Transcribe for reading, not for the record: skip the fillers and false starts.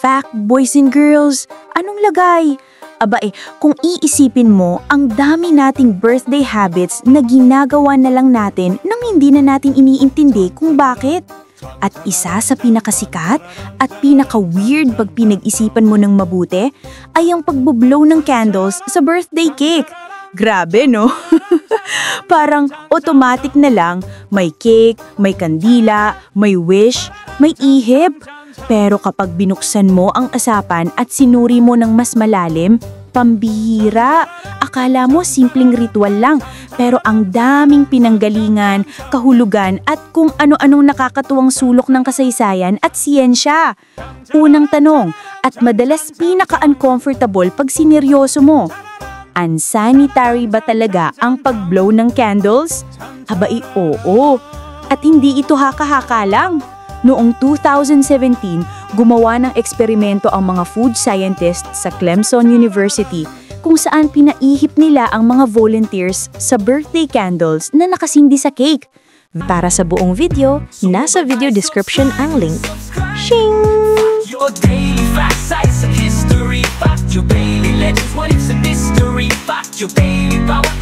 fact, boys and girls, anong lagay? Aba kung iisipin mo, ang dami nating birthday habits na ginagawa na lang natin nang hindi na natin iniintindi kung bakit. At isa sa pinakasikat at pinaka-weird pag pinag-isipan mo ng mabuti ay ang pagbublow ng candles sa birthday cake. Grabe, no? Parang automatic na lang, may cake, may kandila, may wish, may ihip. Pero kapag binuksan mo ang asapan at sinuri mo ng mas malalim, pambihira. Akala mo simpleng ritual lang, pero ang daming pinanggalingan, kahulugan at kung ano-anong nakakatuwang sulok ng kasaysayan at siyensya. Unang tanong, at madalas pinaka-uncomfortable pag sineryoso mo, unsanitary ba talaga ang pag-blow ng candles? Oo. At hindi ito haka-haka lang. Noong 2017, gumawa ng eksperimento ang mga food scientists sa Clemson University kung saan pinaihip nila ang mga volunteers sa birthday candles na nakasindi sa cake. Para sa buong video, nasa video description ang link. Shing! Your daily facts, sites and history. Fact your daily legends, what it's a mystery. Fact your daily power.